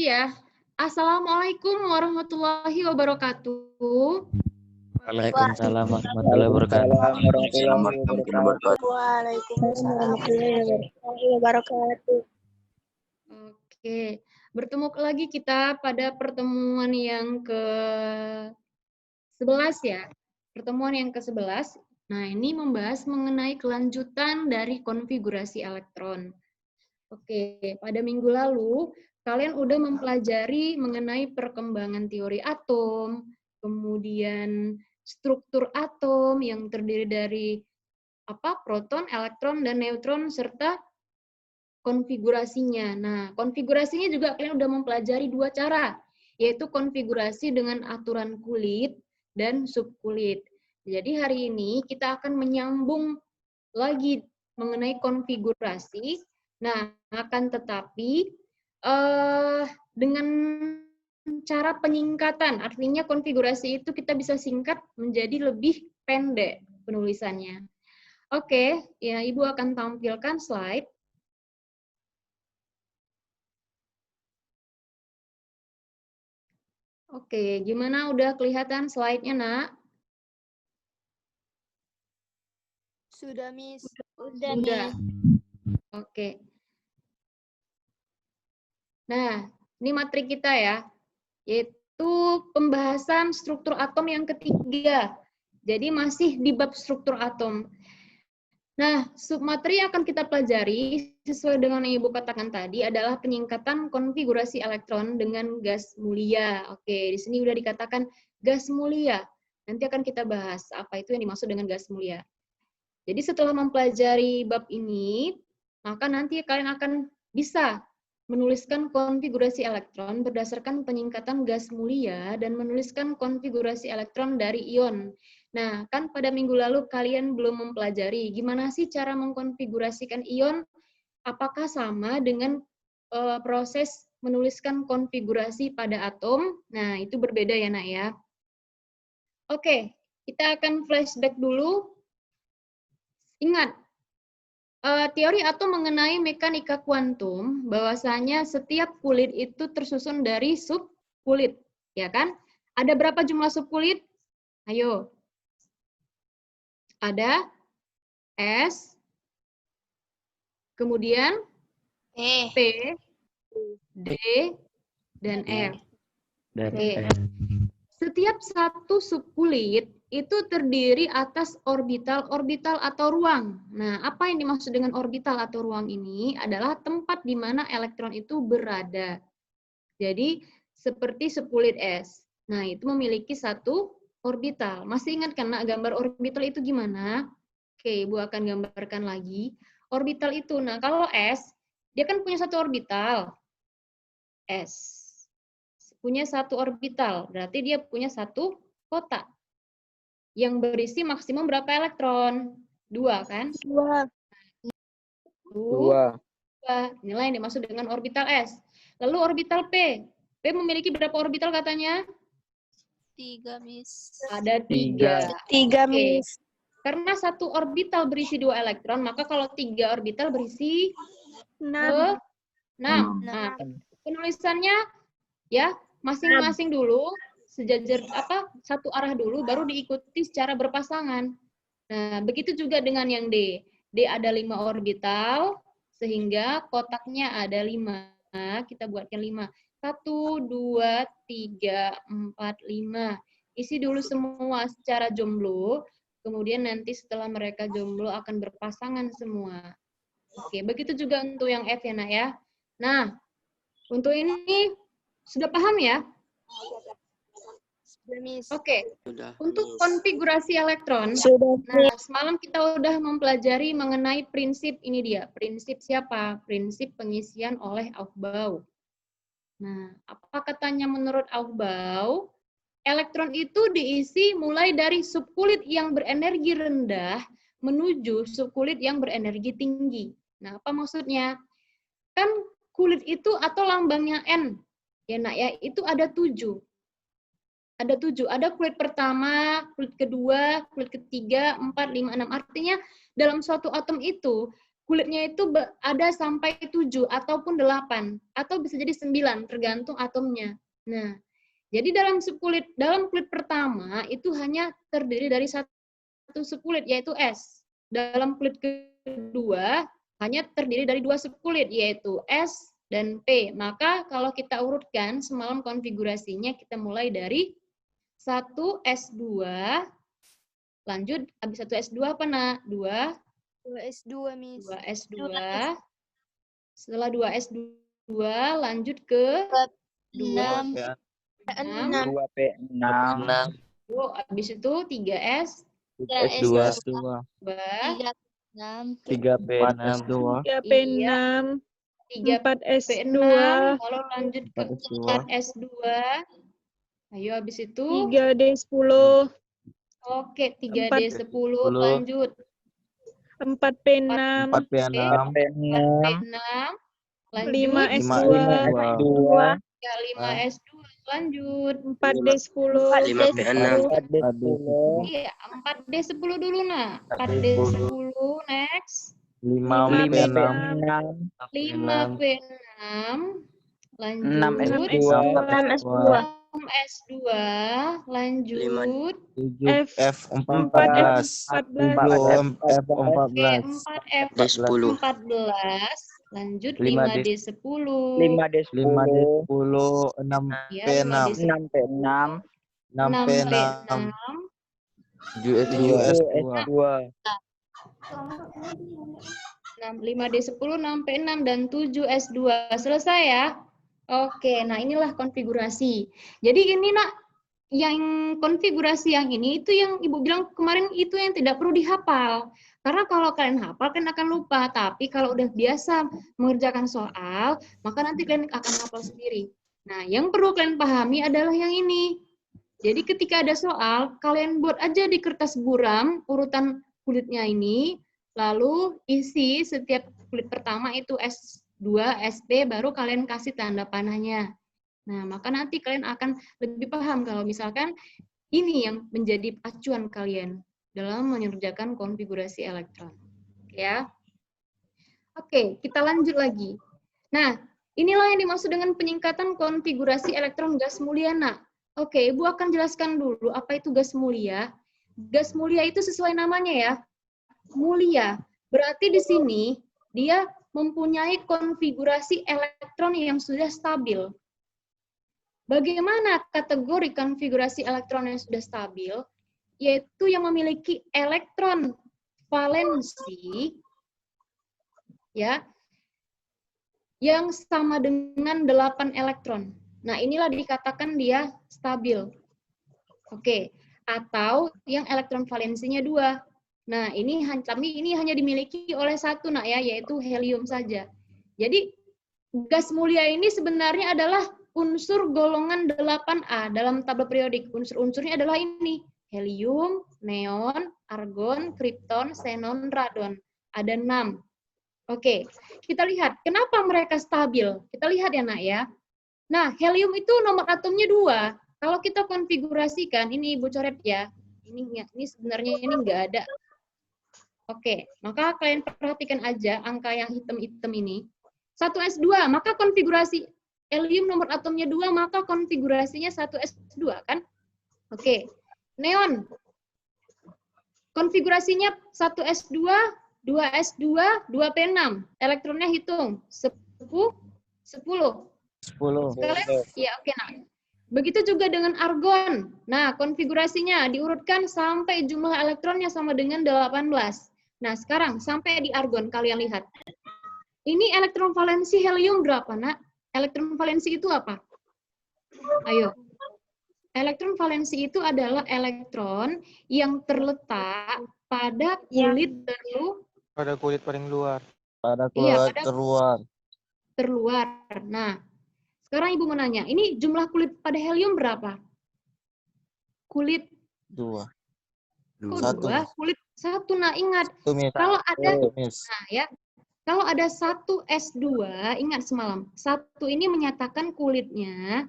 ya. Assalamualaikum warahmatullahi wabarakatuh. Waalaikumsalam warahmatullahi wabarakatuh. Waalaikumsalam warahmatullahi wabarakatuh. Oke, bertemu lagi kita pada pertemuan yang ke-11 ya. Pertemuan yang ke-11. Nah, ini membahas mengenai kelanjutan dari konfigurasi elektron. Oke, pada minggu lalu kalian udah mempelajari mengenai perkembangan teori atom, kemudian struktur atom yang terdiri dari proton, elektron, dan neutron, serta konfigurasinya. Nah, konfigurasinya juga kalian udah mempelajari dua cara, yaitu konfigurasi dengan aturan kulit dan subkulit. Jadi hari ini kita akan menyambung lagi mengenai konfigurasi. Nah, akan tetapi dengan cara penyingkatan, artinya konfigurasi itu kita bisa singkat menjadi lebih pendek penulisannya. Oke, ya Ibu akan tampilkan slide. Oke, gimana udah kelihatan slide-nya, Nak? Sudah, Miss. Sudah. Oke. Nah, ini materi kita ya, yaitu pembahasan struktur atom yang ketiga. Jadi masih di bab struktur atom. Nah, submateri yang akan kita pelajari sesuai dengan yang Ibu katakan tadi adalah penyingkatan konfigurasi elektron dengan gas mulia. Oke, di sini udah dikatakan gas mulia. Nanti akan kita bahas apa itu yang dimaksud dengan gas mulia. Jadi setelah mempelajari bab ini, maka nanti kalian akan bisa menuliskan konfigurasi elektron berdasarkan penyingkatan gas mulia dan menuliskan konfigurasi elektron dari ion. Nah, kan pada minggu lalu kalian belum mempelajari gimana sih cara mengkonfigurasikan ion, apakah sama dengan proses menuliskan konfigurasi pada atom. Nah, itu berbeda ya, Nak ya. Oke, kita akan flashback dulu. Ingat, teori atom mengenai mekanika kuantum, bahwasanya setiap kulit itu tersusun dari subkulit, ya kan? Ada berapa jumlah subkulit? Ayo. Ada S, kemudian P, D, dan F. Oke. Setiap satu subkulit itu terdiri atas orbital-orbital atau ruang. Nah, apa yang dimaksud dengan orbital atau ruang ini adalah tempat di mana elektron itu berada. Jadi, seperti subkulit S. Nah, itu memiliki satu orbital. Masih ingat kan, Nak, gambar orbital itu gimana? Oke, Ibu akan gambarkan lagi. Orbital itu, nah kalau S, dia kan punya satu orbital. S. Punya satu orbital, berarti dia punya satu kotak. Yang berisi maksimum berapa elektron? 2, kan? 2. Inilah yang dimaksud dengan orbital S. Lalu orbital P. P memiliki berapa orbital katanya? 3, Miss. Ada 3. 3, Miss. Karena satu orbital berisi 2 elektron, maka kalau 3 orbital berisi 6. 6. Nah, penulisannya ya masing-masing dulu, sejajar satu arah dulu, baru diikuti secara berpasangan. Nah, begitu juga dengan yang D. D ada 5 orbital, sehingga kotaknya ada 5. Kita buatkan 5. 1, 2, 3, 4, 5. Isi dulu semua secara jomblo, kemudian nanti setelah mereka jomblo akan berpasangan semua. Oke, begitu juga untuk yang F ya, Nak ya. Nah, untuk ini sudah paham ya? Oke. Untuk konfigurasi elektron, nah semalam kita udah mempelajari mengenai prinsip ini dia. Prinsip siapa? Prinsip pengisian oleh Aufbau. Nah, apa katanya menurut Aufbau? Elektron itu diisi mulai dari subkulit yang berenergi rendah menuju subkulit yang berenergi tinggi. Nah, apa maksudnya? Kan kulit itu atau lambangnya N, ya Nak ya, itu ada 7. Ada 7. Ada kulit pertama, kulit kedua, kulit ketiga, 4, 5, 6. Artinya dalam suatu atom itu kulitnya itu ada sampai 7 ataupun 8 atau bisa jadi 9 tergantung atomnya. Nah, jadi dalam kulit pertama itu hanya terdiri dari satu subkulit yaitu S. Dalam kulit kedua hanya terdiri dari 2 subkulit yaitu S dan P. Maka kalau kita urutkan semalam konfigurasinya kita mulai dari 1 S2 lanjut habis 1 S2 apa nak? 2 2 S2, Miss. 2 S2. Setelah 2 S2 lanjut ke 6. 6. 2P6. Oh, habis itu 3S. 2 S2. 6. 3 S2. 3P6. 3P6. 4S2. Lalu lanjut ke 4S2. Ayo habis itu 3D10. oke 3D10 lanjut 4P6. 4P6. 4P6 lanjut 5S2. 5S2 lanjut 4D10. 4D10. iya 4D10 dulu nah 4D10 next 5P6. 5P6 lanjut 6S2. 6S2 lanjut F14. oke 4F14. 4F14 lanjut 5D. 5D10 5D10. 5D10. ya 6P6. 5D10 6P6. 7S2. 5D10, 6P6, dan 7S2. Selesai ya? Oke, nah inilah konfigurasi. Jadi ini nak, yang konfigurasi yang ini, itu yang Ibu bilang kemarin itu yang tidak perlu dihafal. Karena kalau kalian hafal, kalian akan lupa. Tapi kalau udah biasa mengerjakan soal, maka nanti kalian akan hafal sendiri. Nah, yang perlu kalian pahami adalah yang ini. Jadi ketika ada soal, kalian buat aja di kertas buram, urutan kulitnya ini, lalu isi setiap kulit pertama itu S2, SP, baru kalian kasih tanda panahnya. Nah, maka nanti kalian akan lebih paham kalau misalkan ini yang menjadi acuan kalian dalam mengerjakan konfigurasi elektron. Ya. Oke, kita lanjut lagi. Nah, inilah yang dimaksud dengan penyingkatan konfigurasi elektron gas mulia, nak. Oke, Ibu akan jelaskan dulu apa itu gas mulia. Gas mulia itu sesuai namanya ya. Mulia. Berarti di sini dia mempunyai konfigurasi elektron yang sudah stabil. Bagaimana kategori konfigurasi elektron yang sudah stabil? Yaitu yang memiliki elektron valensi ya yang sama dengan 8 elektron. Nah, inilah dikatakan dia stabil. Oke, atau yang elektron valensinya 2. Nah, ini hanya dimiliki oleh satu nak ya, yaitu helium saja. Jadi gas mulia ini sebenarnya adalah unsur golongan 8A dalam tabel periodik. Unsur-unsurnya adalah ini: helium, neon, argon, kripton, xenon, radon. Ada 6. Oke, kita lihat kenapa mereka stabil. Kita lihat ya nak ya. Nah, helium itu nomor atomnya 2. Kalau kita konfigurasikan, ini Ibu coret ya. Ini sebenarnya ini enggak ada. Oke, maka kalian perhatikan aja angka yang hitam-hitam ini. 1S2, maka konfigurasi helium nomor atomnya 2, maka konfigurasinya 1S2 kan? Oke. Neon. Konfigurasinya 1S2, 2S2, 2P6. Elektronnya hitung. 10. 10. Kalian? Ya, oke. Nah. Begitu juga dengan argon. Nah, konfigurasinya diurutkan sampai jumlah elektronnya sama dengan 18. Nah, sekarang sampai di argon kalian lihat. Ini elektron valensi helium berapa, nak? Elektron valensi itu apa? Ayo. Elektron valensi itu adalah elektron yang terletak pada kulit pada kulit paling luar. Pada Iya, kulit terluar. terluar. Nah, sekarang Ibu mau nanya, ini jumlah kulit pada helium berapa? Kulit 2. kok 1. 2? Kulit 1. Nah, ingat. Itu, Miss. Kalau ada Miss. nah ya. Kalau ada 1S2, ingat semalam. 1 ini menyatakan kulitnya.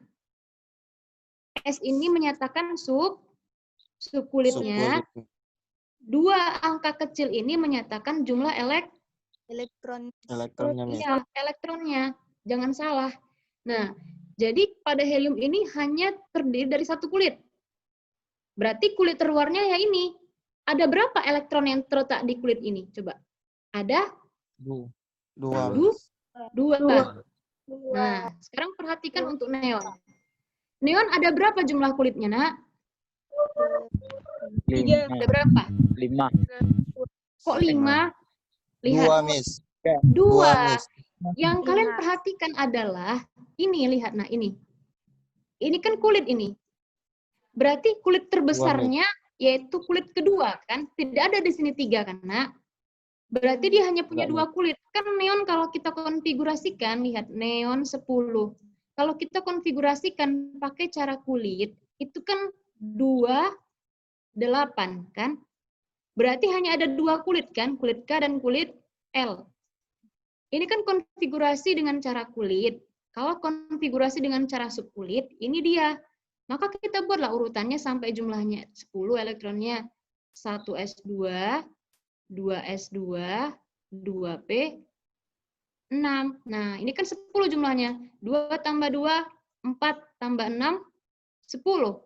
S ini menyatakan subkulitnya. 2 angka kecil ini menyatakan jumlah Elektronnya, Miss. Iya, elektronnya. Jangan salah. Nah, jadi pada helium ini hanya terdiri dari satu kulit. Berarti kulit terluarnya ya ini. Ada berapa elektron yang terletak di kulit ini? Coba. Ada Dua. dua. Nah, sekarang perhatikan untuk neon. Neon ada berapa jumlah kulitnya, Nak? Ada berapa? 5. Kok 5? Lihat. 2, Miss. Dua. Miss. Yang kalian perhatikan adalah ini, lihat. Nah, ini. Ini kan kulit ini. Berarti kulit terbesarnya yaitu kulit kedua, kan? Tidak ada di sini 3, kan, Nak? Berarti dia hanya punya 2 kulit. Kan neon kalau kita konfigurasikan, lihat, neon 10. Kalau kita konfigurasikan pakai cara kulit, itu kan 2, 8, kan? Berarti hanya ada 2 kulit, kan? Kulit K dan kulit L. Ini kan konfigurasi dengan cara kulit. Kalau konfigurasi dengan cara subkulit, ini dia. Maka kita buatlah urutannya sampai jumlahnya 10 elektronnya. 1s2, 2s2, 2p, 6. Nah, ini kan 10 jumlahnya. 2 tambah 2, 4 tambah 6, 10.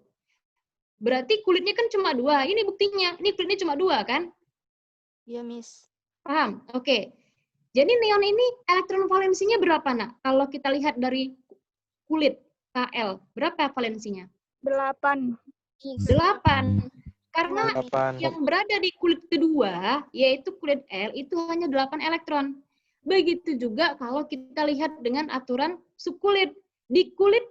Berarti kulitnya kan cuma 2. Ini buktinya. Ini kulitnya cuma 2, kan? Iya, Miss. Paham? Oke. Jadi neon ini elektron valensinya berapa, Nak? Kalau kita lihat dari kulit KL, berapa valensinya? 8. 8. Karena 8. yang berada di kulit kedua, yaitu kulit L, itu hanya 8 elektron. Begitu juga kalau kita lihat dengan aturan subkulit. Di kulit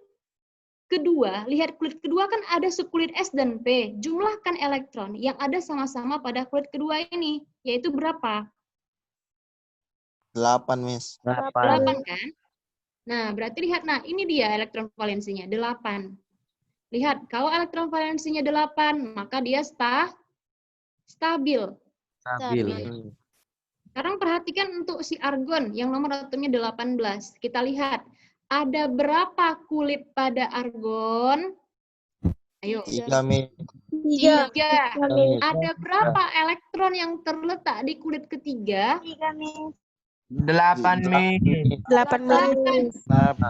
kedua, lihat kulit kedua kan ada subkulit S dan P. Jumlahkan elektron yang ada sama-sama pada kulit kedua ini, yaitu berapa? 8, Miss. 8 kan? Nah, berarti lihat, nah ini dia elektron valensinya, 8. Lihat, kalau elektron valensinya 8, maka dia stabil. Sekarang perhatikan untuk si argon yang nomor atomnya 18. Kita lihat, ada berapa kulit pada argon? Ayo. 3, Miss. 3. Ada berapa elektron yang terletak di kulit ketiga? 8, Miss. 8.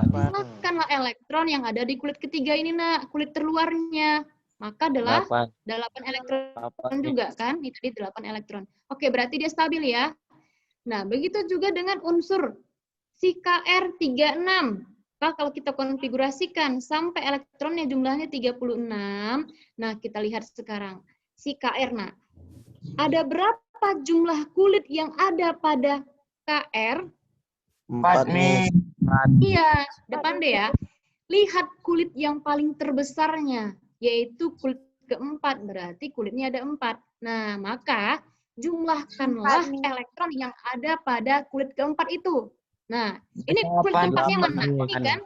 Jumlahkanlah elektron yang ada di kulit ketiga ini, Nak, kulit terluarnya. Maka adalah 8 elektron juga, kan? Ini tadi 8 elektron. Oke, berarti dia stabil ya. Nah, begitu juga dengan unsur si Kr36. Maka kalau kita konfigurasikan sampai elektronnya jumlahnya 36, nah kita lihat sekarang. Si Kr, nah, ada berapa jumlah kulit yang ada pada KR? 4, Miss. Iya, depan deh ya. Lihat kulit yang paling terbesarnya, yaitu kulit keempat. Berarti kulitnya ada 4. Nah, maka jumlahkanlah elektron yang ada pada kulit keempat itu. Nah, ini kulit keempatnya mana? Ini kan?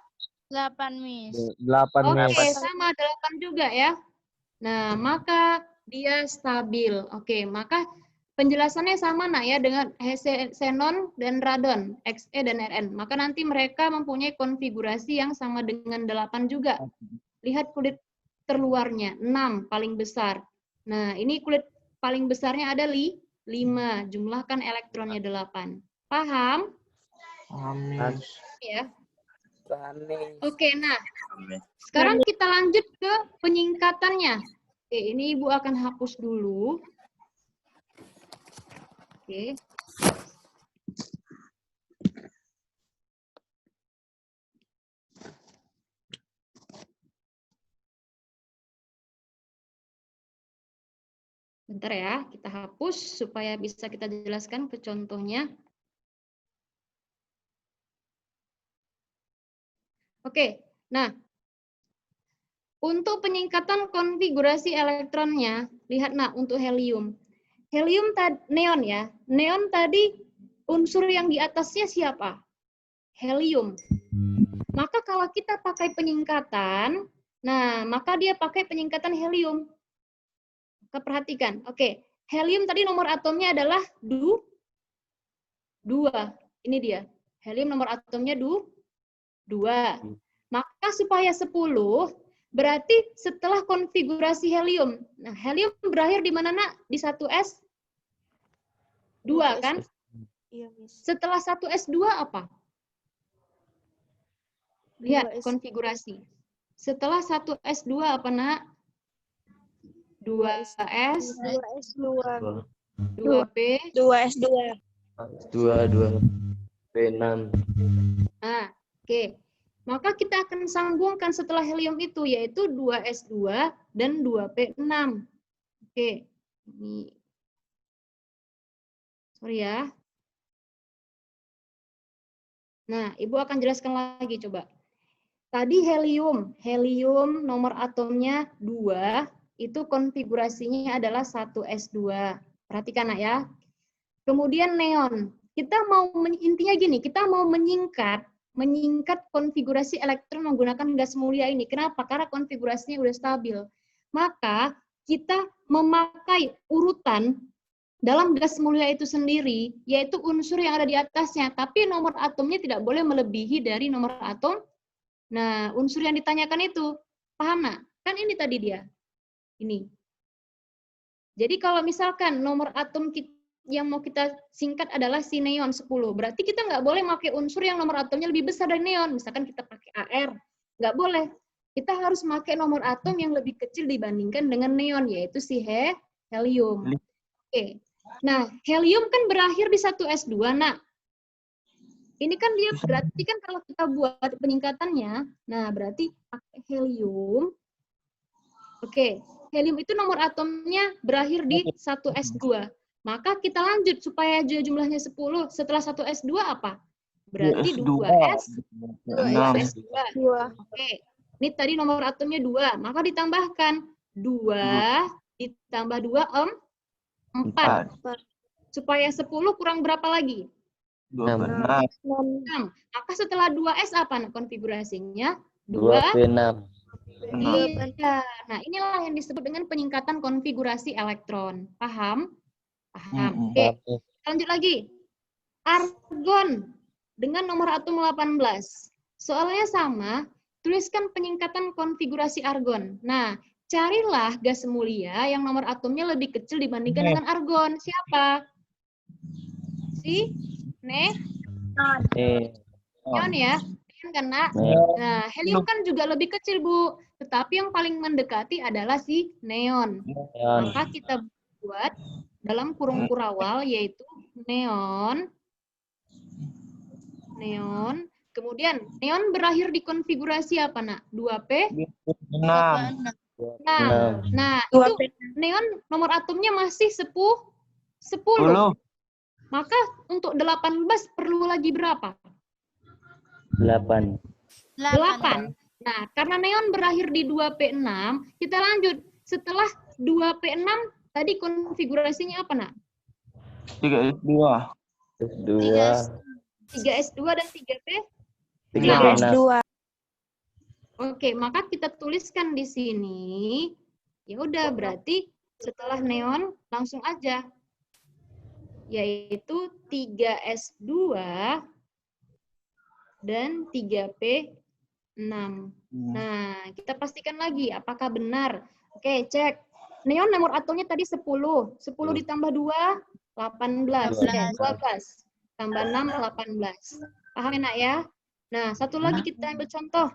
8, Miss. 8, Oke, Miss. sama 8 juga ya. Nah, maka dia stabil. Oke, maka penjelasannya sama, Nak, ya, dengan xenon dan radon, Xe dan Rn. Maka nanti mereka mempunyai konfigurasi yang sama dengan 8 juga. Lihat kulit terluarnya, 6 paling besar. Nah, ini kulit paling besarnya ada 5. Jumlahkan elektronnya 8. Paham? Amin. Ya. Oke, nah. Sekarang kita lanjut ke penyingkatannya. Oke, ini Ibu akan hapus dulu. Oke. Bentar ya, kita hapus supaya bisa kita jelaskan ke contohnya. Oke, nah, untuk penyingkatan konfigurasi elektronnya, lihat, nah, untuk helium. Helium neon ya, neon tadi unsur yang di atasnya siapa? Helium. Maka kalau kita pakai penyingkatan, nah, maka dia pakai penyingkatan helium. Maka perhatikan, oke, helium tadi nomor atomnya adalah 2. Ini dia, helium nomor atomnya 2. Maka supaya 10, berarti setelah konfigurasi helium. Nah, helium berakhir di mana, Nak? Di 1s2, kan? Iya, Miss. Setelah 1S2 apa? Lihat 2S. konfigurasi. Setelah 1S2 apa, Nak? 2S, 2S2. 2P. 2S2. 2 P6. Nah, oke. Maka kita akan sambungkan setelah helium itu, yaitu 2S2 dan 2P6. Oke. Ini. Sorry ya. Nah, Ibu akan jelaskan lagi, coba. Tadi helium nomor atomnya 2, itu konfigurasinya adalah 1S2. Perhatikan, Nak, ya. Kemudian neon. Kita mau, intinya gini, kita mau menyingkat konfigurasi elektron menggunakan gas mulia ini. Kenapa? Karena konfigurasinya udah stabil. Maka kita memakai urutan dalam gas mulia itu sendiri, yaitu unsur yang ada di atasnya. Tapi nomor atomnya tidak boleh melebihi dari nomor atom. Nah, unsur yang ditanyakan itu, paham, Nak? Kan ini tadi dia. Ini. Jadi kalau misalkan nomor atom yang mau kita singkat adalah si neon 10. Berarti kita nggak boleh pakai unsur yang nomor atomnya lebih besar dari neon. Misalkan kita pakai AR. Nggak boleh. Kita harus pakai nomor atom yang lebih kecil dibandingkan dengan neon, yaitu si helium. Oke. Nah, helium kan berakhir di 1S2, Nak. Ini kan dia berarti kan kalau kita buat penyingkatannya, nah berarti pakai helium. Oke, helium itu nomor atomnya berakhir di 1S2. Maka kita lanjut supaya jumlahnya 10. Setelah 1S2 apa? Berarti 2S2. 2. Oke, ini tadi nomor atomnya 2. Maka ditambahkan 2 ditambah 2, 4. Supaya 10 kurang berapa lagi? 6. 6. Maka setelah 2S apa konfigurasinya? 2P6. Iya. Nah, inilah yang disebut dengan penyingkatan konfigurasi elektron. Paham? Paham. Oke, lanjut lagi. Argon dengan nomor atom 18. Soalnya sama, tuliskan penyingkatan konfigurasi argon. Nah, carilah gas mulia yang nomor atomnya lebih kecil dibandingkan dengan argon. Siapa? Si neon ya. Kan, Nak? Nah, helium kan juga lebih kecil, Bu. Tetapi yang paling mendekati adalah si neon. Maka kita buat dalam kurung kurawal, yaitu neon. Kemudian neon berakhir di konfigurasi apa, Nak? 2P? 6. Nah, itu neon nomor atomnya masih 10. Maka untuk 18 perlu lagi berapa? 8. Nah, karena neon berakhir di 2P6, kita lanjut. Setelah 2P6, tadi konfigurasinya apa, Nak? 3S2. 3S2 dan 3P? 3S2. Oke, maka kita tuliskan di sini. Ya udah, berarti setelah neon langsung aja. Yaitu 3S2 dan 3P6. Nah, kita pastikan lagi apakah benar. Oke, cek. Neon nomor atomnya tadi 10. 10 ditambah 2, 18. 12. Tambah 6, 18. Paham, Nak, ya? Nah, satu lagi kita ambil contoh.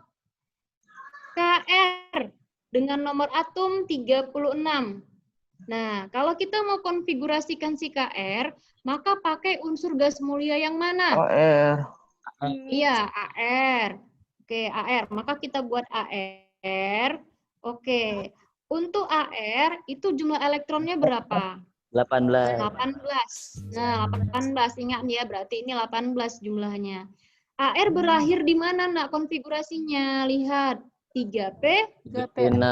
KR dengan nomor atom 36. Nah, kalau kita mau konfigurasikan si KR, maka pakai unsur gas mulia yang mana? AR. Iya, AR. Oke, AR. Maka kita buat AR. Oke. Untuk AR, itu jumlah elektronnya berapa? 18. 18. Nah, 18. Ingat ya, berarti ini 18 jumlahnya. AR berakhir di mana, Nak, konfigurasinya? Lihat. 3P. 3P6.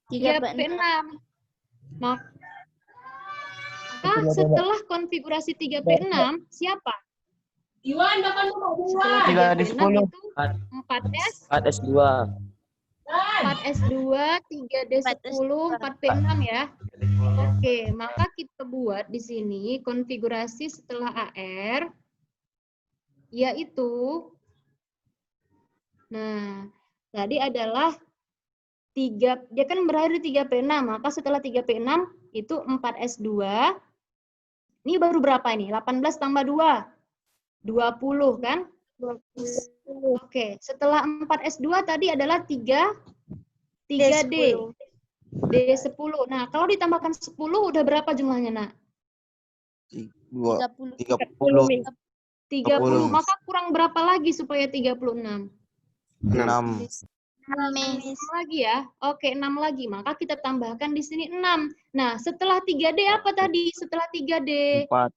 3P6. Maka setelah konfigurasi 3P6, siapa? Setelah 3P6 itu 4S. 4S2. 4S2, 3D10, 4P6 ya. Oke, maka kita buat di sini konfigurasi setelah AR, yaitu, nah, tadi adalah 3, dia kan berakhir di 3P6, maka setelah 3P6 itu 4S2, Ini baru berapa ini? 18 tambah 2. 20 kan? 20. Oke, setelah 4S2 tadi adalah 3D. D10. Nah, kalau ditambahkan 10 udah berapa jumlahnya, Nak? 30. 30. 30. Maka kurang berapa lagi supaya 36? 6. 6 lagi ya. Oke, 6 lagi. Maka kita tambahkan di sini 6. Nah, setelah 3D apa tadi? Setelah 3D. 4.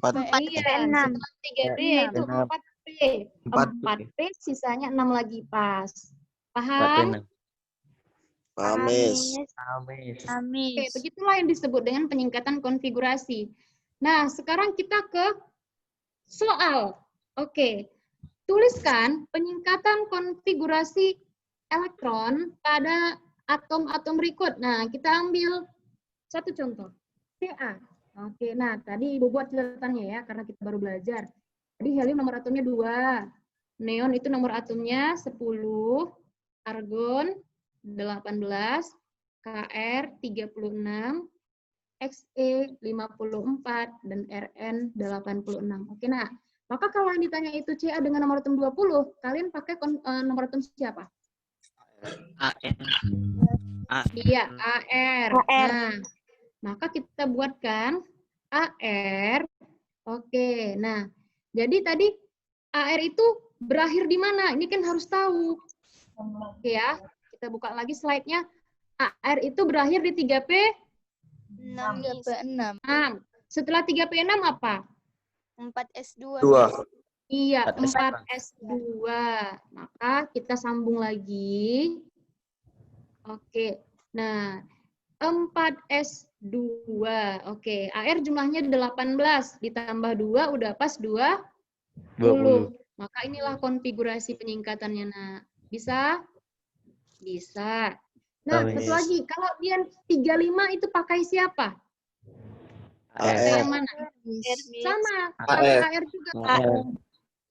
4. Iya, setelah 3D yaitu 4P. 4P sisanya 6 lagi pas. Paham? Amis. Oke, begitulah yang disebut dengan penyingkatan konfigurasi. Nah, sekarang kita ke soal. Oke, tuliskan penyingkatan konfigurasi elektron pada atom-atom berikut. Nah, kita ambil satu contoh. Ca. Oke, nah tadi Ibu buat catatannya ya, karena kita baru belajar. Jadi helium nomor atomnya 2. Neon itu nomor atomnya 10. Argon 18. Kr 36. Xe 54. Dan Rn 86. Oke, nah. Maka kalau yang ditanya itu Ca dengan nomor atom 20, kalian pakai nomor atom siapa? Iya, AR. Nah, maka kita buatkan AR. Oke, nah, jadi tadi AR itu berakhir di mana? Ini kan harus tahu. Oke ya, kita buka lagi slide-nya. AR itu berakhir di 3P 6. 6. Setelah 3P6 apa? 4S2. 2. Iya, 4S2. 4S2. Maka kita sambung lagi. Oke. Nah, 4S2. Oke, AR jumlahnya 18 ditambah 2 udah pas 20. Maka inilah konfigurasi penyingkatannya, Nak. Bisa? Bisa. Nah, satu lagi, kalau dia 35 itu pakai siapa? Pakai yang mana? Sama, pakai AR juga.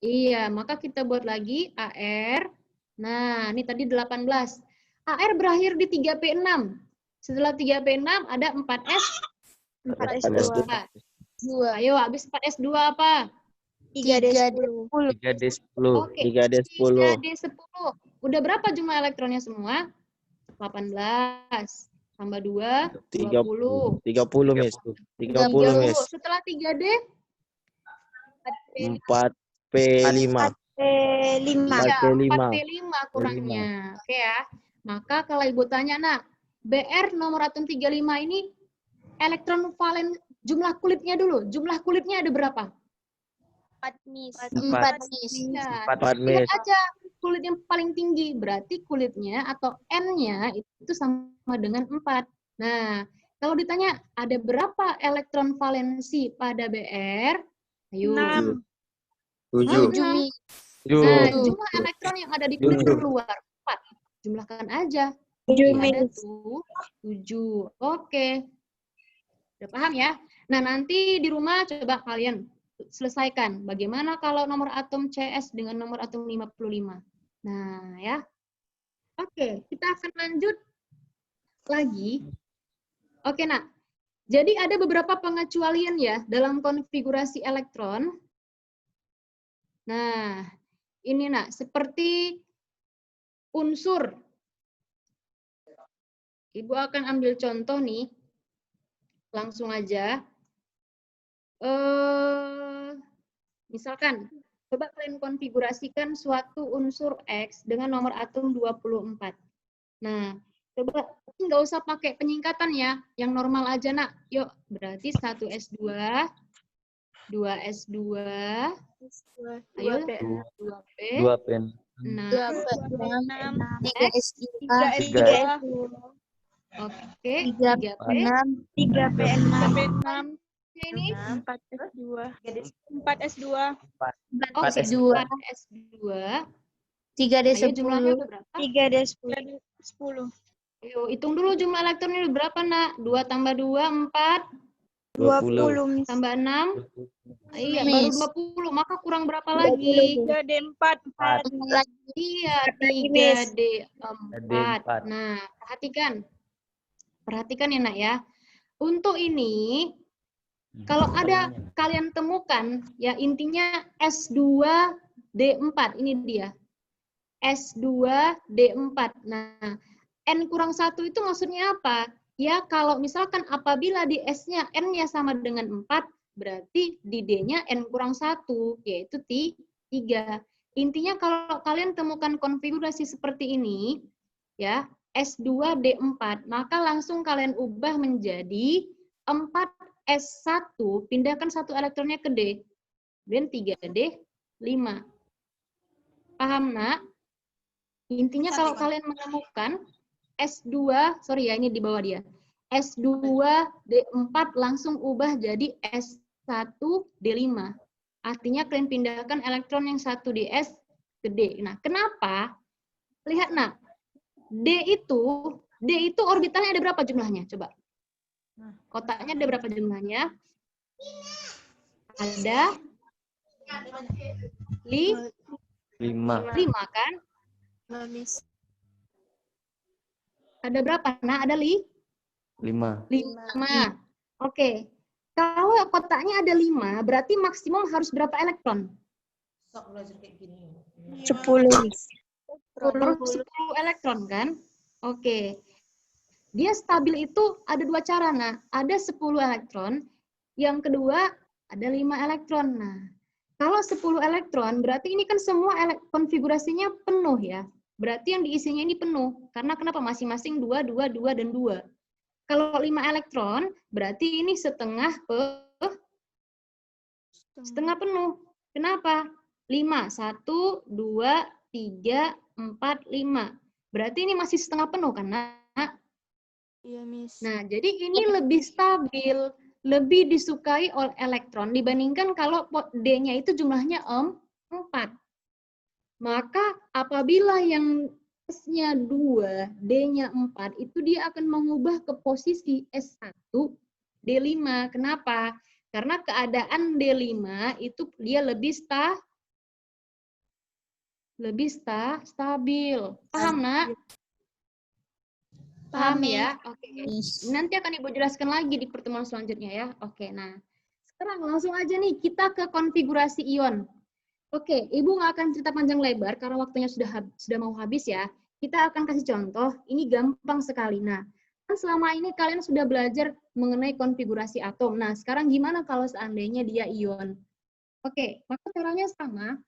Iya, maka kita buat lagi AR. Nah, ini tadi 18. AR berakhir di 3P6. Setelah 3P6 ada 4S2. Ayo, habis 4S2 apa? 3D10. 3D10. Oke, 3D10. 3D10. Udah berapa jumlah elektronnya semua? 18. Tambah 2, 20. 30, Miss. 30, Miss. Setelah 3D? 4P5. 4P5. Iya, 4P5. 4P5 kurangnya. Oke ya. Maka kalau Ibu tanya, Nak, BR nomor atom 35 ini elektron valen jumlah kulitnya dulu. Jumlah kulitnya ada berapa? 4 Miss. 4. Ya, 4, lihat Miss. aja kulit yang paling tinggi. Berarti kulitnya atau N-nya itu sama dengan 4. Nah, kalau ditanya ada berapa elektron valensi pada BR? Ayo. 6. 7. 6. 7. Nah, jumlah elektron yang ada di kulit luar 4. Jumlahkan aja. 7, Ada Miss. tuh 7. Oke. Udah paham ya? Nah, nanti di rumah coba kalian selesaikan. Bagaimana kalau nomor atom CS dengan nomor atom 55? Nah, ya. Oke, kita akan lanjut lagi. Oke, Nak. Jadi ada beberapa pengecualian ya dalam konfigurasi elektron. Nah, ini Nak, seperti unsur. Ibu akan ambil contoh nih. Langsung aja. Misalkan, coba kalian konfigurasikan suatu unsur X dengan nomor atom 24. Nah, coba nggak usah pakai penyingkatan ya, yang normal aja, Nak. Yuk, berarti 1S2, 2S2, ayo, 2P, 2P6. 6, 3S2. oke, 3P6. 3P6, ini, 4S2. 4S2, oke, 4S2. 4S2, 3D10. ayo jumlahnya udah berapa? 3D10. Ayo, hitung dulu jumlah elektronnya udah berapa, Nak? 2 tambah 2, 4, 20, Miss. tambah 6, iya, Miss. baru 20, maka kurang berapa lagi? 3D4. Iya, lagi, Miss. 3D4. Nah, perhatikan ya, Nak ya. Untuk ini, Kalau ada kalian temukan, ya intinya S2D4, ini dia. S2D4. Nah, N-1 itu maksudnya apa? Ya, kalau misalkan apabila di S-nya N-nya sama dengan 4, berarti di D-nya N-1, yaitu 3. Intinya kalau kalian temukan konfigurasi seperti ini, ya, S2D4, maka langsung kalian ubah menjadi 4S1, pindahkan 1 elektronnya ke D, dan 3D5. Paham, nak? Intinya kalau kalian menemukan S2, sorry ya, ini di bawah dia. S2D4 langsung ubah jadi S1D5. Artinya kalian pindahkan elektron yang satu di S ke D. Nah, kenapa? Lihat, nak. D itu orbitalnya ada berapa jumlahnya? Coba. Kotaknya ada berapa jumlahnya? Ada 5. 5 kan? Ada berapa? Nah, ada 5. 5. Oke. Kalau kotaknya ada 5, berarti maksimum harus berapa elektron? 10. 10 elektron kan? Oke. Dia stabil itu ada 2 cara. Nah, ada 10 elektron. Yang kedua, ada 5 elektron. Nah, kalau 10 elektron, berarti ini kan semua konfigurasinya penuh ya. Berarti yang diisinya ini penuh. Karena kenapa? Masing-masing 2, 2, 2, dan 2. Kalau 5 elektron, berarti ini setengah penuh. Kenapa? 5. 1, 2, 3, 4, 5. Berarti ini masih setengah penuh kan, nak? Iya, Miss. Nah, jadi ini lebih stabil, lebih disukai oleh elektron dibandingkan kalau D-nya itu jumlahnya 4. Maka apabila yang S-nya 2, D-nya 4, itu dia akan mengubah ke posisi S1, D5. Kenapa? Karena keadaan D5 itu dia lebih stabil. Paham, nak? Paham ya? Oke. Nanti akan Ibu jelaskan lagi di pertemuan selanjutnya ya. Oke, nah. Sekarang langsung aja nih kita ke konfigurasi ion. Oke, Ibu nggak akan cerita panjang lebar karena waktunya sudah mau habis ya. Kita akan kasih contoh, ini gampang sekali. Nah, kan selama ini kalian sudah belajar mengenai konfigurasi atom. Nah, sekarang gimana kalau seandainya dia ion? Oke, maka caranya sama.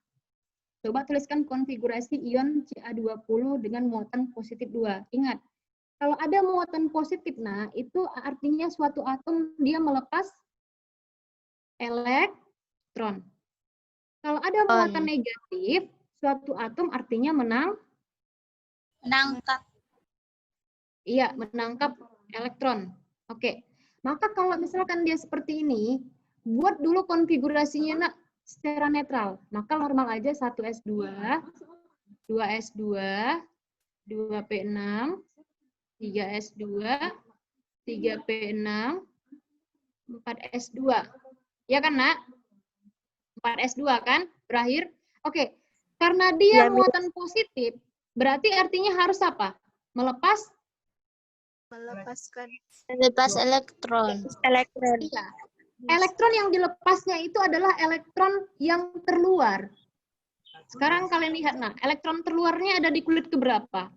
Coba tuliskan konfigurasi ion Ca20 dengan muatan positif 2. Ingat, kalau ada muatan positif, nah itu artinya suatu atom dia melepas elektron. Kalau ada muatan negatif, suatu atom artinya menangkap. Iya, menangkap elektron. Oke. Maka kalau misalkan dia seperti ini, buat dulu konfigurasinya nak secara netral. Maka normal aja 1S2, 2S2, 2P6, 3S2, 3P6, 4S2. Ya kan, nak? 4S2 kan? Berakhir. Oke. Karena dia muatan positif, berarti artinya harus apa? Melepas elektron. Iya. Elektron yang dilepasnya itu adalah elektron yang terluar. Sekarang kalian lihat, nah, elektron terluarnya ada di kulit keberapa?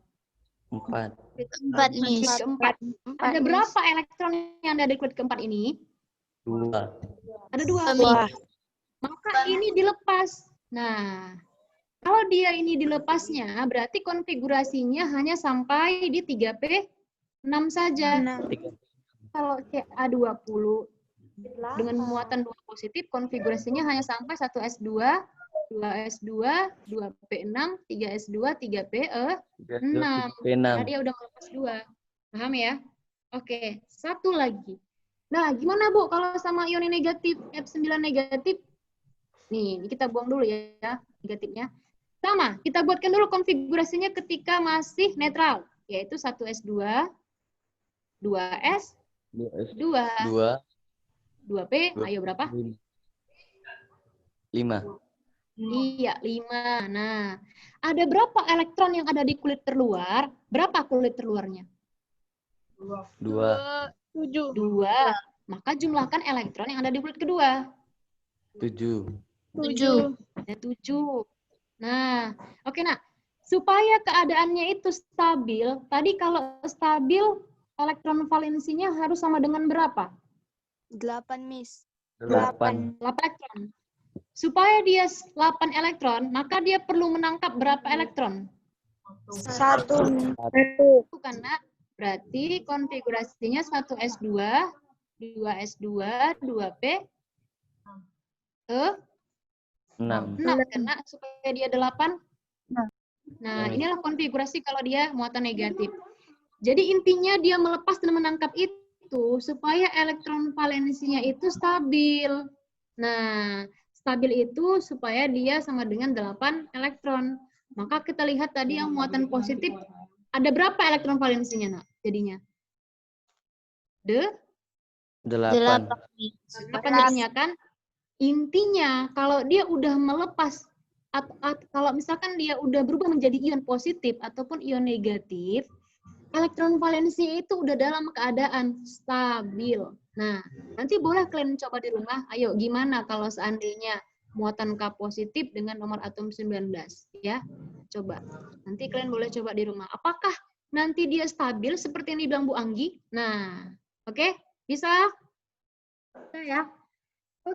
4. 4, Miss. Keempat. Ada berapa elektron yang ada di kulit keempat ini? 2. Ada 2. Maka ini dilepas. Nah, kalau dia ini dilepasnya, berarti konfigurasinya hanya sampai di 3P6 saja. Kalau Ca20 dengan muatan 2 positif, konfigurasinya hanya sampai 1S2, 2S2, 2P6, 3S2, 3P6. Karena dia udah melepas 2. Paham ya? Oke, satu lagi. Nah, gimana Bu kalau sama ion negatif, F9 negatif? Nih, kita buang dulu ya negatifnya. Sama, kita buatkan dulu konfigurasinya ketika masih netral, yaitu 1S2, 2S2, 2P, ayo berapa? 5. Iya, 5. Nah, ada berapa elektron yang ada di kulit terluar? Berapa kulit terluarnya? 2. 7. 2. maka jumlahkan elektron yang ada di bulat kedua. 7. 7. Ada 7. Nah, oke nak. Supaya keadaannya itu stabil, tadi kalau stabil elektron valensinya harus sama dengan berapa? 8, Miss. 8. 8 elektron. Supaya dia 8 elektron, maka dia perlu menangkap berapa elektron? 1. Bukan nak. Berarti konfigurasinya 1s2, 2s2, 2p, 6. 6 karena supaya dia 8. Nah, inilah konfigurasi kalau dia muatan negatif. Jadi intinya dia melepas dan menangkap itu supaya elektron valensinya itu stabil. Nah, stabil itu supaya dia sama dengan 8 elektron. Maka kita lihat tadi yang muatan positif ada berapa elektron valensinya, nak? Jadinya 8. 8 jadinya kan. Intinya kalau dia udah melepas kalau misalkan dia udah berubah menjadi ion positif ataupun ion negatif, elektron valensi itu udah dalam keadaan stabil. Nah, nanti boleh kalian coba di rumah. Ayo, gimana kalau seandainya muatan K positif dengan nomor atom 19, ya? Coba. Nanti kalian boleh coba di rumah. Apakah nanti dia stabil seperti yang dibilang Bu Anggi? Nah, oke? Bisa? Bisa ya?